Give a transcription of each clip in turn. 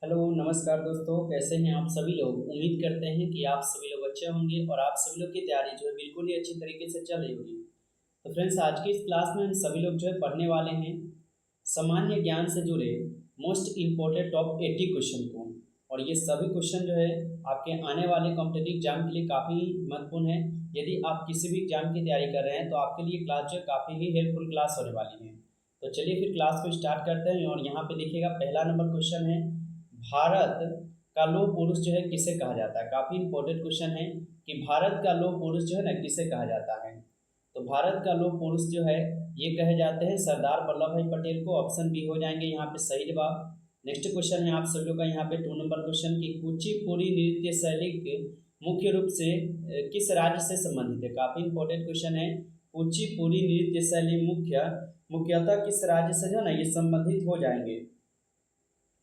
Hello नमस्कार दोस्तों, कैसे हैं आप सभी लोग। उम्मीद करते हैं कि आप सभी लोग अच्छे होंगे और आप सभी लोग की तैयारी जो है बिल्कुल ही अच्छी तरीके से चल रही होगी। तो फ्रेंड्स, आज की इस क्लास में हम सभी लोग जो है पढ़ने वाले हैं सामान्य ज्ञान से जुड़े मोस्ट इम्पोर्टेंट टॉप 80 क्वेश्चन को। और ये सभी क्वेश्चन जो है आपके आने वाले कॉम्पिटेटिव एग्जाम के लिए काफ़ी महत्वपूर्ण है। यदि आप किसी भी एग्जाम की तैयारी कर रहे हैं तो आपके लिए क्लास जो है काफ़ी ही हेल्पफुल क्लास होने वाली है। तो चलिए फिर क्लास को स्टार्ट करते हैं। और यहाँ पे देखिएगा, पहला नंबर क्वेश्चन है, भारत का लौह पुरुष जो है किसे कहा जाता है। काफी इंपॉर्टेंट क्वेश्चन है कि भारत का लौह पुरुष जो है ना किसे कहा जाता है। तो भारत का लौह पुरुष जो है ये कहे जाते हैं सरदार वल्लभ भाई पटेल को। ऑप्शन बी हो जाएंगे यहाँ पे सही जवाब। नेक्स्ट क्वेश्चन है आप सभी लोग का यहाँ पे 2 नंबर क्वेश्चन की कुचिपुड़ी नृत्य शैली के मुख्य रूप से किस राज्य से संबंधित है। काफी इंपॉर्टेंट क्वेश्चन है। कुचिपुड़ी नृत्य शैली मुख्यतः किस राज्य से जो है ना ये संबंधित हो जाएंगे।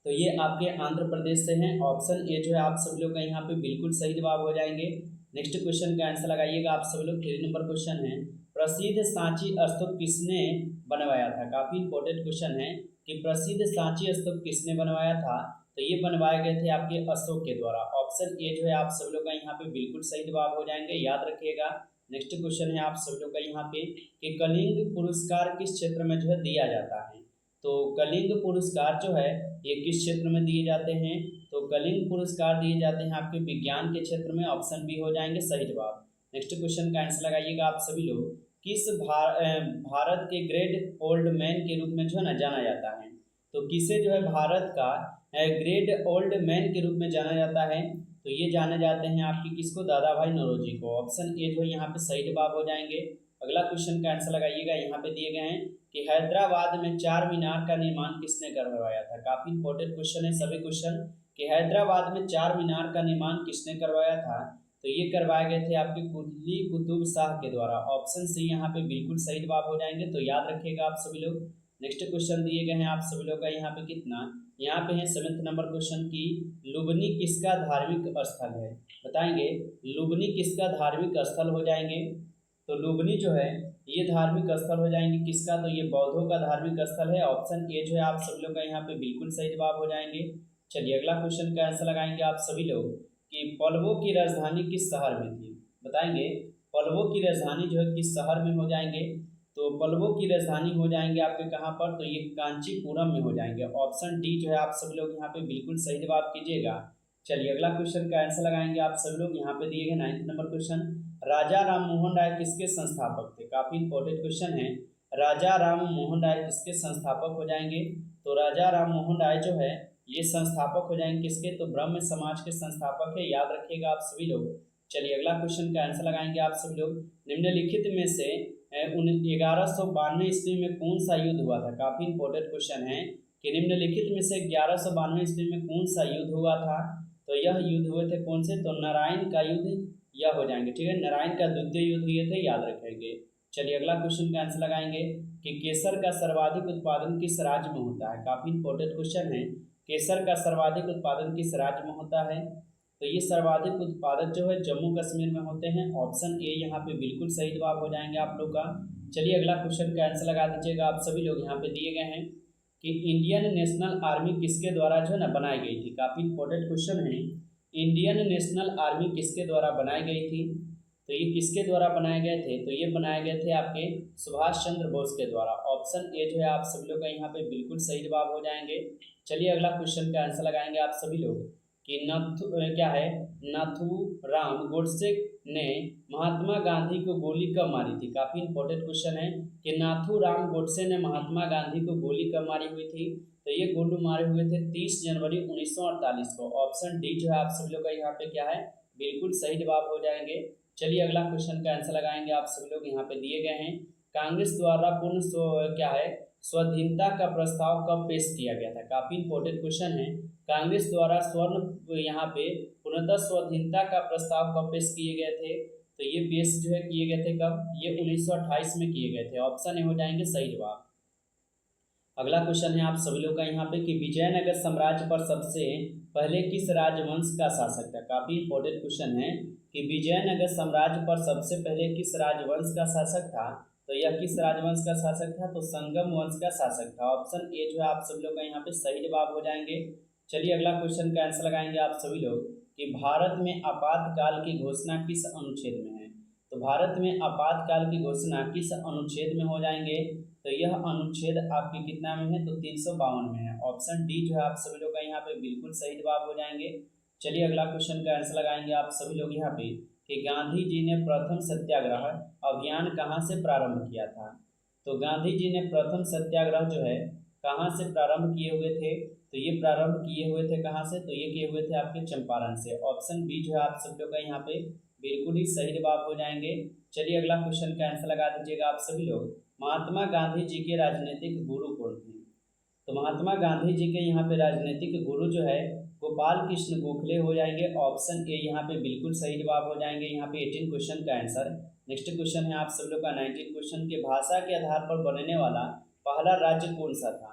तो ये आपके आंध्र प्रदेश से हैं। ऑप्शन ए जो है आप सभी लोग का यहाँ पे बिल्कुल सही जवाब हो जाएंगे। नेक्स्ट क्वेश्चन का आंसर लगाइएगा आप सभी लोग। 3 नंबर क्वेश्चन है, प्रसिद्ध सांची स्तूप किसने बनवाया था। काफी इंपॉर्टेंट क्वेश्चन है कि प्रसिद्ध सांची स्तूप किसने बनवाया था। तो ये बनवाए गए थे आपके अशोक के द्वारा। ऑप्शन ए जो है आप सभी लोग का यहाँ पे बिल्कुल सही जवाब हो जाएंगे, याद रखिएगा। नेक्स्ट क्वेश्चन है आप सभी लोग का यहाँ पे कि कलिंग पुरस्कार किस क्षेत्र में जो है दिया जाता है। तो कलिंग पुरस्कार जो है ये किस क्षेत्र में दिए जाते हैं। तो कलिंग पुरस्कार दिए जाते हैं आपके विज्ञान के क्षेत्र में। ऑप्शन बी हो जाएंगे सही जवाब। नेक्स्ट क्वेश्चन का आंसर लगाइएगा आप सभी लोग। किस भारत के ग्रेट ओल्ड मैन के रूप में जो है ना जाना जाता है। तो किसे जो है भारत का ग्रेट ओल्ड मैन के रूप में जाना जाता है। तो ये जाने जाते हैं आपकी किसको, दादा भाई नौरोजी को। ऑप्शन ए जो है यहाँ पे सही जवाब हो जाएंगे। अगला क्वेश्चन का आंसर लगाइएगा, यहाँ पे दिए गए हैं कि हैदराबाद में चार मीनार का निर्माण किसने करवाया था। काफी इंपॉर्टेंट क्वेश्चन है सभी क्वेश्चन कि हैदराबाद में चार मीनार का निर्माण किसने करवाया था। तो ये करवाए गए थे आपके कुली कुतुब शाह के द्वारा। ऑप्शन सी यहाँ पे बिल्कुल सही जवाब हो जाएंगे, तो याद रखिएगा आप सभी लोग। नेक्स्ट क्वेश्चन दिए गए हैं आप सभी लोग का यहाँ पे कितना, यहाँ पे है 7 नंबर क्वेश्चन की लुबनी किसका धार्मिक स्थल है। बताएंगे लुबनी किसका धार्मिक स्थल हो जाएंगे। तो लुबनी जो है ये धार्मिक स्थल हो जाएंगे किसका, तो ये बौद्धों का धार्मिक स्थल है। ऑप्शन ए जो है आप सभी लोग का यहाँ पे बिल्कुल सही जवाब हो जाएंगे। चलिए अगला क्वेश्चन का आंसर लगाएंगे आप सभी लोग कि पल्लवों की राजधानी किस शहर में थी। बताएंगे पल्लवों की राजधानी जो है किस शहर में हो जाएंगे। तो पल्लवों की राजधानी हो जाएंगे आपके कहाँ पर, तो ये कांचीपुरम में हो जाएंगे। ऑप्शन डी जो है आप सभी लोग यहाँ पे बिल्कुल सही जवाब कीजिएगा। चलिए अगला क्वेश्चन का आंसर लगाएंगे आप सभी लोग। यहाँ पे दिए गए 9 नंबर क्वेश्चन, राजा राम मोहन राय किसके संस्थापक थे। काफी इंपॉर्टेंट क्वेश्चन है, राजा राम मोहन राय किसके संस्थापक हो जाएंगे। तो राजा राम मोहन राय जो है ये संस्थापक हो जाएंगे किसके, तो ब्रह्म समाज के संस्थापक है, याद रखिएगा आप सभी लोग। चलिए अगला क्वेश्चन का आंसर लगाएंगे आप सभी लोग। निम्नलिखित में से 1192 ईस्वी में कौन सा युद्ध हुआ था। काफी इंपॉर्टेंट क्वेश्चन है कि निम्नलिखित में से 1192 ईस्वी में कौन सा युद्ध हुआ था। तो यह युद्ध हुए थे कौन से, तो नारायण का युद्ध यह हो जाएंगे, ठीक है। नारायण का द्वितीय युद्ध हुए थे, याद रखेंगे। चलिए अगला क्वेश्चन का आंसर लगाएंगे कि केसर का सर्वाधिक उत्पादन किस राज्य में होता है। काफी इंपॉर्टेंट क्वेश्चन है, केसर का सर्वाधिक उत्पादन किस राज्य में होता है। तो ये सर्वाधिक उत्पादक जो है जम्मू कश्मीर में होते हैं। ऑप्शन ए यहाँ पे बिल्कुल सही जवाब हो जाएंगे आप लोग का। चलिए अगला क्वेश्चन का आंसर लगा दीजिएगा आप सभी लोग। यहाँ पे दिए गए हैं कि इंडियन नेशनल आर्मी किसके द्वारा जो है ना बनाई गई थी। काफी इंपॉर्टेंट क्वेश्चन है, इंडियन नेशनल आर्मी किसके द्वारा बनाई गई थी। तो ये किसके द्वारा बनाए गए थे, तो ये बनाए गए थे आपके सुभाष चंद्र बोस के द्वारा। ऑप्शन ए जो है आप सभी लोग का यहाँ पे बिल्कुल सही जवाब हो जाएंगे। चलिए अगला क्वेश्चन का आंसर लगाएंगे आप सभी लोग कि क्या है, नाथूराम गोडसे ने महात्मा गांधी को गोली कब मारी थी। काफी इंपॉर्टेंट क्वेश्चन है कि नाथूराम गोडसे ने महात्मा गांधी को गोली कब मारी हुई थी। तो ये गोलू मारे हुए थे 30 जनवरी 1948 को। ऑप्शन डी जो है आप सभी लोग का यहाँ पे क्या है, बिल्कुल सही जवाब हो जाएंगे। चलिए अगला क्वेश्चन का आंसर लगाएंगे आप सभी लोग। यहाँ पे दिए गए हैं कांग्रेस द्वारा क्या है स्वाधीनता का प्रस्ताव कब पेश किया गया था। काफी इंपॉर्टेंट क्वेश्चन है, कांग्रेस द्वारा स्वर्ण यहाँ पे पूर्णतः स्वाधीनता का प्रस्ताव कब पेश किए गए थे। तो ये पेश जो है किए गए थे कब, ये 1928 में किए गए थे। ऑप्शन ए हो जाएंगे सही जवाब। अगला क्वेश्चन है आप सभी लोग का यहाँ पे कि विजयनगर साम्राज्य पर सबसे पहले किस राजवंश का शासक था। काफी इंपॉर्टेंट क्वेश्चन है कि विजयनगर साम्राज्य पर सबसे पहले किस राजवंश का शासक था। तो यह किस राजवंश का शासक था, तो संगम वंश का शासक था। ऑप्शन ए जो है आप सभी लोग का यहाँ पे सही जवाब हो जाएंगे। चलिए अगला क्वेश्चन का आंसर लगाएंगे आप सभी लोग कि भारत में आपातकाल की घोषणा किस अनुच्छेद में है। तो भारत में आपातकाल की घोषणा किस अनुच्छेद में हो जाएंगे, तो यह अनुच्छेद आपके कितना में है, तो 352 में है। ऑप्शन डी जो है आप सभी लोग का यहाँ पे बिल्कुल सही जवाब हो जाएंगे। चलिए अगला क्वेश्चन का आंसर लगाएंगे आप सभी लोग यहाँ पे कि गांधी जी ने प्रथम सत्याग्रह अभियान कहाँ से प्रारंभ किया था। तो गांधी जी ने प्रथम सत्याग्रह जो है कहाँ से प्रारंभ किए हुए थे, तो ये प्रारंभ किए हुए थे कहाँ से, तो ये किए हुए थे आपके चंपारण से। ऑप्शन बी जो है आप सब लोग का यहाँ पे बिल्कुल ही सही जवाब हो जाएंगे। चलिए अगला क्वेश्चन का आंसर लगा दीजिएगा आप सभी लोग। महात्मा गांधी जी के राजनीतिक गुरु कौन थे। तो महात्मा गांधी जी के यहाँ पे राजनीतिक गुरु जो है गोपाल कृष्ण गोखले हो जाएंगे। ऑप्शन ए यहाँ पे बिल्कुल सही जवाब हो जाएंगे। यहाँ पे 18 क्वेश्चन का आंसर। नेक्स्ट क्वेश्चन है आप सब लोग का 19 क्वेश्चन के भाषा के आधार पर बनने वाला पहला राज्य कौन सा था।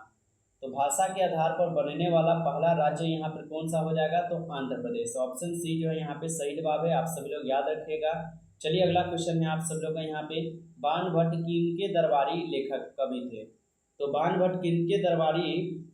तो भाषा के आधार पर बनने वाला पहला राज्य यहाँ पर कौन सा हो जाएगा, तो आंध्र प्रदेश। ऑप्शन सी जो है यहाँ पे सही जवाब है, आप सभी लोग याद रखिएगा। चलिए अगला क्वेश्चन है आप सब लोग का यहाँ पे बाणभट्ट किनके दरबारी लेखक कवि थे। तो बाणभट्ट किनके दरबारी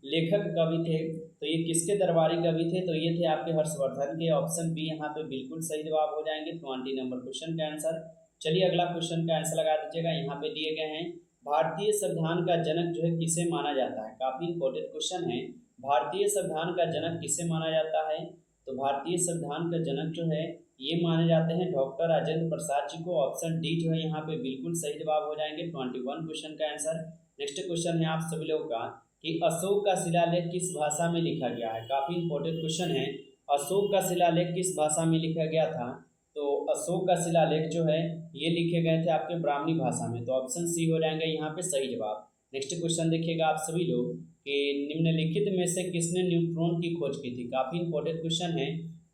लेखक कवि थे, तो ये किसके दरबारी कवि थे, तो ये थे आपके हर्षवर्धन के। ऑप्शन बी यहाँ पे बिल्कुल सही जवाब हो जाएंगे 20 नंबर क्वेश्चन का आंसर। चलिए अगला क्वेश्चन का आंसर लगा दीजिएगा। यहाँ पे दिए गए हैं भारतीय संविधान का जनक जो है किसे माना जाता है। काफी इंपॉर्टेंट क्वेश्चन है। भारतीय संविधान का जनक किसे माना जाता है, तो भारतीय संविधान का जनक जो है ये माने जाते हैं डॉक्टर राजेंद्र प्रसाद जी को। ऑप्शन डी जो है यहाँ पे बिल्कुल सही जवाब हो जाएंगे 21 क्वेश्चन का आंसर। नेक्स्ट क्वेश्चन है आप सभी लोगों का कि अशोक का शिलालेख किस भाषा में लिखा गया है। काफी इंपॉर्टेंट क्वेश्चन है। अशोक का शिलालेख किस भाषा में लिखा गया था, तो अशोक का शिलालेख जो है ये लिखे गए थे आपके ब्राह्मणी भाषा में। तो ऑप्शन सी हो जाएंगे यहाँ पे सही जवाब। नेक्स्ट क्वेश्चन देखिएगा आप सभी लोग कि निम्नलिखित में से किसने न्यूट्रॉन की खोज की थी। काफी इंपॉर्टेंट क्वेश्चन है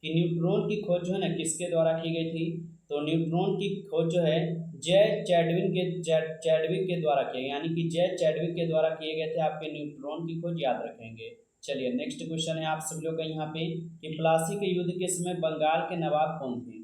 कि न्यूट्रॉन की खोज जो है ना किसके द्वारा की गई थी, तो न्यूट्रॉन की खोज जो है चैडविक के द्वारा किए, यानी कि जय चैडविक के द्वारा किए गए थे आपके न्यूट्रॉन की खोज, याद रखेंगे। चलिए नेक्स्ट क्वेश्चन है आप सब लोग का यहाँ पे कि प्लासी के युद्ध के समय बंगाल के नवाब कौन थे।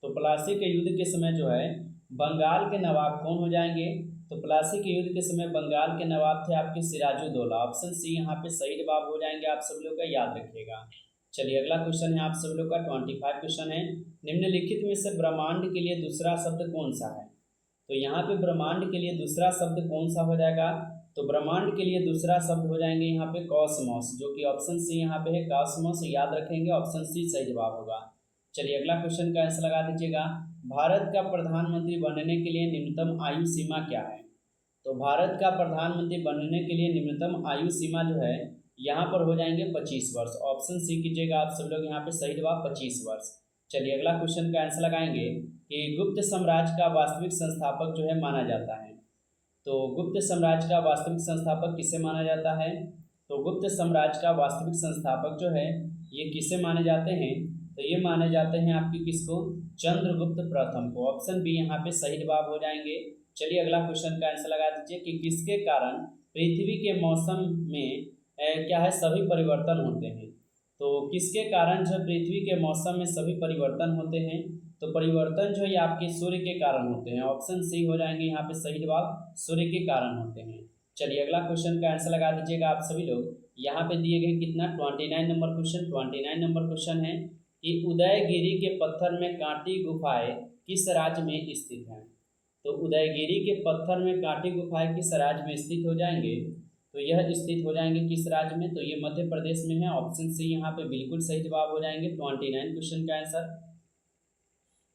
तो प्लासी के युद्ध के समय जो है बंगाल के नवाब कौन हो जाएंगे, तो प्लासी के युद्ध के समय बंगाल के नवाब थे आपके सिराजुद्दौला। ऑप्शन सी यहाँ पे सही जवाब हो जाएंगे आप सब लोग का, याद रखिएगा। चलिए अगला क्वेश्चन है आप सब लोग का 25 क्वेश्चन है। निम्नलिखित में से ब्रह्मांड के लिए दूसरा शब्द कौन सा है। तो यहाँ पे ब्रह्मांड के लिए दूसरा शब्द कौन सा हो जाएगा, तो ब्रह्मांड के लिए दूसरा शब्द हो जाएंगे यहाँ पे कॉस्मोस, जो कि ऑप्शन सी यहाँ पे है कॉस्मोस, याद रखेंगे। ऑप्शन सी सही जवाब होगा। चलिए अगला क्वेश्चन का आंसर लगा दीजिएगा। भारत का प्रधानमंत्री बनने के लिए निम्नतम आयु सीमा क्या है। तो भारत का प्रधानमंत्री बनने के लिए निम्नतम आयु सीमा जो है यहाँ पर हो जाएंगे 25 वर्ष। ऑप्शन सी कीजिएगा आप सब लोग यहाँ पे सही जवाब 25 वर्ष। चलिए अगला क्वेश्चन का आंसर लगाएंगे कि गुप्त साम्राज्य का वास्तविक संस्थापक जो है माना जाता है। तो गुप्त साम्राज्य का वास्तविक संस्थापक किसे माना जाता है, तो गुप्त साम्राज्य का वास्तविक संस्थापक जो है ये किसे माने जाते हैं, तो ये माने जाते हैं आपकी किसको, चंद्रगुप्त प्रथम को। ऑप्शन बी यहाँ पे सही जवाब हो जाएंगे। चलिए अगला क्वेश्चन का आंसर लगा दीजिए कि किसके कारण पृथ्वी के मौसम में क्या है सभी परिवर्तन होते हैं। तो किसके कारण जो पृथ्वी के मौसम में सभी परिवर्तन होते हैं, तो परिवर्तन जो है आपके सूर्य के कारण होते हैं। ऑप्शन सी हो जाएंगे यहाँ पे सही जवाब, सूर्य के कारण होते हैं। चलिए अगला क्वेश्चन का आंसर लगा दीजिएगा आप सभी लोग। यहाँ पे दिए गए कितना 29 नंबर क्वेश्चन। 29 नंबर क्वेश्चन है कि उदयगिरी के पत्थर में कांटी गुफाएं किस राज्य में स्थित हैं। तो उदयगिरी के पत्थर में कांटी गुफाएं किस राज्य में स्थित हो जाएंगे, तो यह स्थित हो जाएंगे किस राज्य में, तो ये मध्य प्रदेश में है। ऑप्शन सी यहाँ पे बिल्कुल सही जवाब हो जाएंगे 29 क्वेश्चन का आंसर।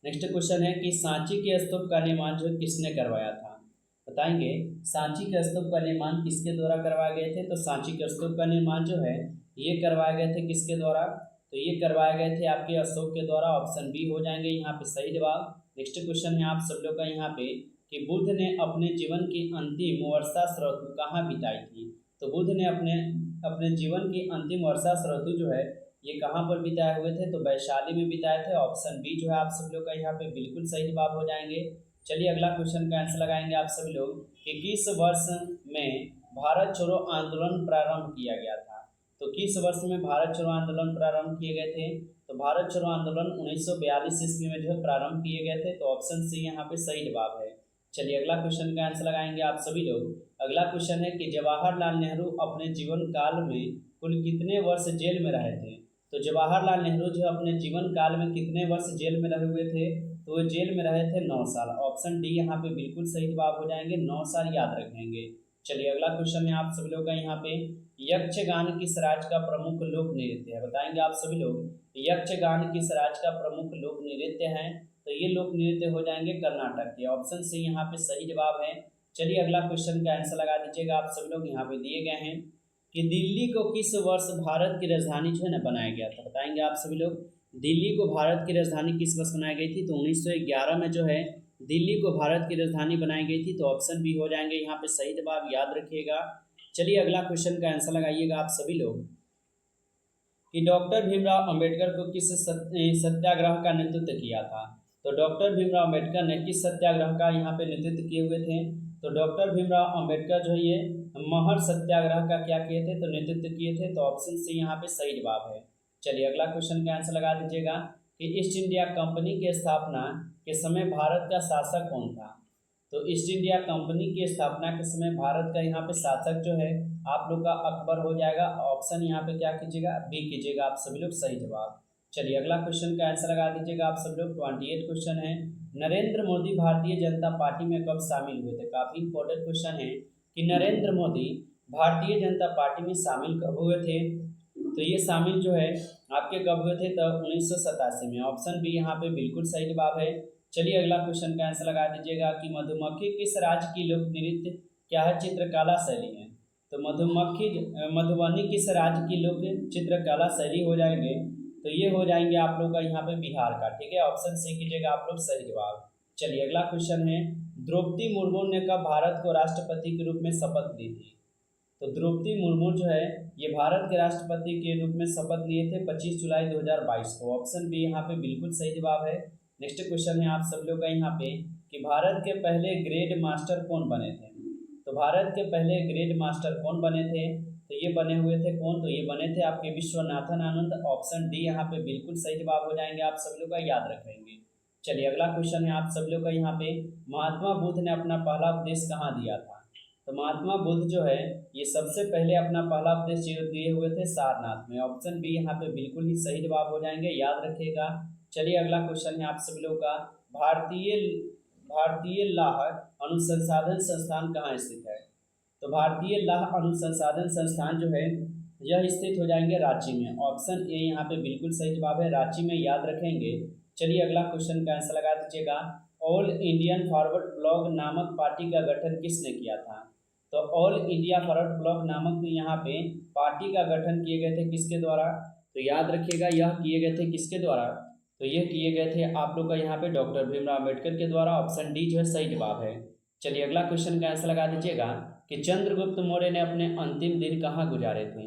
नेक्स्ट क्वेश्चन है कि सांची के स्तूप का निर्माण जो किसने करवाया था, बताएंगे। सांची के स्तूप का निर्माण किसके द्वारा करवाए गए थे, तो सांची के स्तूप का निर्माण जो है ये करवाए गए थे किसके द्वारा, तो ये करवाए गए थे आपके अशोक के द्वारा। ऑप्शन बी हो जाएंगे यहाँ पे सही जवाब। नेक्स्ट क्वेश्चन है आप सब लोग का यहाँ पे कि बुद्ध ने अपने जीवन की अंतिम वर्षा ऋतु कहाँ बिताई थी। तो बुद्ध ने अपने जीवन की अंतिम वर्षा ऋतु जो है ये कहाँ पर बिताए हुए थे, तो वैशाली में बिताए थे। ऑप्शन बी जो है आप सब लोग का यहाँ पे बिल्कुल सही जवाब हो जाएंगे। चलिए अगला क्वेश्चन का आंसर लगाएंगे आप सभी लोग कि किस वर्ष में भारत छोड़ो आंदोलन प्रारंभ किया गया था। तो किस वर्ष में भारत छोड़ो आंदोलन प्रारंभ किए गए थे, तो भारत छोड़ो आंदोलन 1942 ईस्वी में जो है प्रारंभ किए गए थे। तो ऑप्शन सी यहाँ पे सही जवाब है। चलिए अगला क्वेश्चन का आंसर लगाएंगे आप सभी लोग। अगला क्वेश्चन है कि जवाहरलाल नेहरू अपने जीवन काल में कुल कितने वर्ष जेल में रहे थे? तो जवाहरलाल नेहरू जो अपने जीवन काल में कितने वर्ष जेल में रहे हुए थे? तो वो जेल में रहे थे 9 साल। ऑप्शन डी यहाँ पे बिल्कुल सही जवाब हो जाएंगे, 9 साल याद रखेंगे। चलिए अगला क्वेश्चन है आप सभी लोग का यहाँ पे, यक्षगान किस राज्य का प्रमुख लोक नृत्य है? बताएंगे आप सभी लोग, यक्षगान किस राज्य का प्रमुख लोक नृत्य है? तो ये लोक नृत्य हो जाएंगे कर्नाटक के। ऑप्शन सी यहाँ पे सही जवाब है। चलिए अगला क्वेश्चन का आंसर लगा दीजिएगा आप सभी लोग, यहाँ पे दिए गए हैं कि दिल्ली को किस वर्ष भारत की राजधानी जो है ना बनाया गया था? बताएंगे आप सभी लोग, दिल्ली को भारत की राजधानी किस वर्ष बनाई गई थी? तो 1911 में जो है दिल्ली को भारत की राजधानी बनाई गई थी। तो ऑप्शन बी हो जाएंगे यहाँ पे सही जवाब, याद रखिएगा। चलिए अगला क्वेश्चन का आंसर लगाइएगा आप सभी लोग कि डॉक्टर भीमराव अंबेडकर को किस सत्याग्रह का नेतृत्व किया था? तो डॉक्टर भीमराव अंबेडकर ने किस सत्याग्रह का यहाँ पे नेतृत्व किए हुए थे? तो डॉक्टर भीमराव अंबेडकर जो ये महर सत्याग्रह का क्या किए थे? तो नेतृत्व किए थे। तो ऑप्शन सी यहाँ पे सही जवाब है। चलिए अगला क्वेश्चन का आंसर लगा दीजिएगा कि ईस्ट इंडिया कंपनी की स्थापना के समय भारत का शासक कौन था? तो ईस्ट इंडिया कंपनी की स्थापना के समय भारत का यहाँ पे शासक जो है आप लोग का अकबर हो जाएगा। ऑप्शन यहाँ पे क्या कीजिएगा, बी कीजिएगा आप सभी लोग, सही जवाब। चलिए अगला क्वेश्चन का आंसर लगा दीजिएगा आप सब लोग। 28 क्वेश्चन है, नरेंद्र मोदी भारतीय जनता पार्टी में कब शामिल हुए थे? काफी इंपॉर्टेंट क्वेश्चन है कि नरेंद्र मोदी भारतीय जनता पार्टी में शामिल कब हुए थे? तो ये शामिल जो है आपके कब हुए थे? तो 1987 में। ऑप्शन बी यहाँ पे बिल्कुल सही जवाब है। चलिए अगला क्वेश्चन का आंसर लगा दीजिएगा कि मधुमक्खी किस राज्य की लोक नृत्य क्या है, चित्रकला शैली है? तो मधुबनी किस राज्य की लोक चित्रकला शैली हो जाएंगे? तो ये हो जाएंगे आप लोग का यहाँ पे बिहार का। ठीक है, ऑप्शन सी कीजिएगा आप लोग, सही जवाब। चलिए अगला क्वेश्चन है, द्रौपदी मुर्मू ने कब भारत को राष्ट्रपति के रूप में शपथ ली थी? तो द्रौपदी मुर्मू जो है ये भारत के राष्ट्रपति के रूप में शपथ लिए थे 25 जुलाई 2022 को। ऑप्शन बी यहाँ पे बिल्कुल सही जवाब है। नेक्स्ट क्वेश्चन है आप सब लोग का यहाँ पे कि भारत के पहले ग्रेड मास्टर कौन बने थे? तो भारत के पहले ग्रेड मास्टर कौन बने थे? तो ये बने हुए थे कौन? तो ये बने थे आपके विश्वनाथन आनंद। ऑप्शन डी यहाँ पे बिल्कुल सही जवाब हो जाएंगे आप सब लोग का, याद रखेंगे। चलिए अगला क्वेश्चन है आप सब लोग का यहाँ पे, महात्मा बुद्ध ने अपना पहला उपदेश कहाँ दिया था? तो महात्मा बुद्ध जो है ये सबसे पहले अपना पहला उपदेश दिए हुए थे सारनाथ में। ऑप्शन बी यहाँ पे बिल्कुल ही सही जवाब हो जाएंगे, याद रखिएगा। चलिए अगला क्वेश्चन है आप सभी लोग का, भारतीय लाह अनुसंधान संस्थान कहाँ स्थित है? तो भारतीय लाह अनुसंधान संस्थान जो है यह स्थित हो जाएंगे रांची में। ऑप्शन ए यहाँ पे बिल्कुल सही जवाब है, रांची में, याद रखेंगे। चलिए अगला क्वेश्चन का आंसर लगा दीजिएगा, ऑल इंडियन फॉरवर्ड ब्लॉक नामक पार्टी का गठन किसने किया था? तो ऑल इंडिया फॉरवर्ड ब्लॉक नामक यहाँ पे पार्टी का गठन किए गए थे किसके द्वारा? तो याद रखिएगा यह किए गए थे किसके द्वारा? तो ये किए गए थे आप लोग का यहाँ पे डॉक्टर भीमराव अम्बेडकर के द्वारा। ऑप्शन डी जो है सही जवाब है। चलिए अगला क्वेश्चन का आंसर लगा दीजिएगा कि चंद्रगुप्त मौर्य ने अपने अंतिम दिन कहाँ गुजारे थे?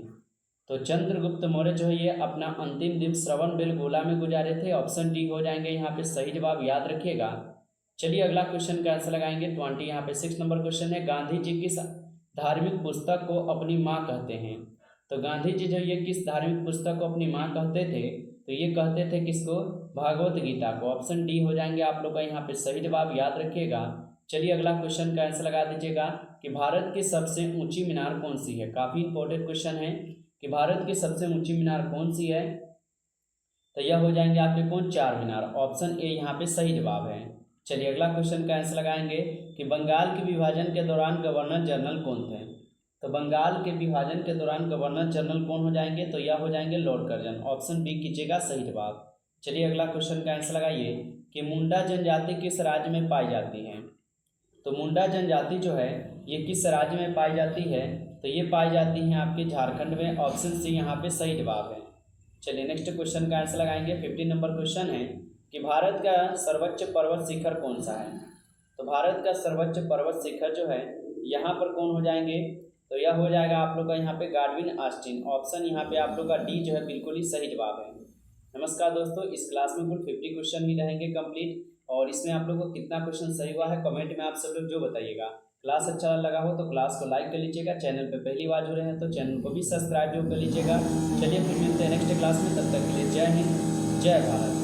तो चंद्रगुप्त मौर्य जो है ये अपना अंतिम दिन श्रवणबेलगोला में गुजारे थे। ऑप्शन डी हो जाएंगे यहाँ पे सही जवाब, याद रखिएगा। चलिए अगला क्वेश्चन का आंसर लगाएंगे 20, यहाँ पे 6 नंबर क्वेश्चन है, गांधी जी किस धार्मिक पुस्तक को अपनी माँ कहते हैं? तो गांधी जी जो ये किस धार्मिक पुस्तक को अपनी माँ कहते थे? तो ये कहते थे किसको? भागवत गीता को। ऑप्शन डी हो जाएंगे आप लोग का यहाँ पे सही जवाब, याद रखिएगा। चलिए अगला क्वेश्चन का आंसर लगा दीजिएगा कि भारत की सबसे ऊंची मीनार कौन सी है? काफी इंपॉर्टेंट क्वेश्चन है कि भारत की सबसे ऊंची मीनार कौन सी है? तो यह हो जाएंगे आपके कौन? 4 मीनार। ऑप्शन ए यहाँ पे सही जवाब है। चलिए अगला क्वेश्चन का आंसर लगाएंगे कि बंगाल के विभाजन के दौरान गवर्नर जनरल कौन थे? तो बंगाल के विभाजन के दौरान गवर्नर जनरल कौन हो जाएंगे? तो यह हो जाएंगे लॉर्ड कर्जन। ऑप्शन बी कीजिएगा सही जवाब। चलिए अगला क्वेश्चन का आंसर लगाइए कि मुंडा जनजाति किस राज्य में पाई जाती है? तो मुंडा जनजाति जो है ये किस राज्य में पाई जाती है? तो ये पाई जाती है आपके झारखंड में। ऑप्शन सी यहाँ पे सही जवाब है। चलिए नेक्स्ट क्वेश्चन का आंसर लगाएंगे। 15 नंबर क्वेश्चन है कि भारत का सर्वोच्च पर्वत शिखर कौन सा है? तो भारत का सर्वोच्च पर्वत शिखर जो है यहाँ पर कौन हो जाएंगे? तो यह हो जाएगा आप लोग का यहाँ पे गार्डविन ऑस्टिन। ऑप्शन यहाँ पे आप लोग का डी जो है बिल्कुल ही सही जवाब है। नमस्कार दोस्तों, इस क्लास में कुल 50 क्वेश्चन ही रहेंगे कंप्लीट, और इसमें आप लोग को कितना क्वेश्चन सही हुआ है कमेंट में आप सब लोग जो बताइएगा। क्लास अच्छा लगा हो तो क्लास को लाइक कर लीजिएगा, चैनल पे पहली बार जुड़े हैं तो चैनल को भी सब्सक्राइब जो कर लीजिएगा। चलिए फिर मिलते हैं नेक्स्ट क्लास में, तब तक के लिए जय हिंद, जय भारत।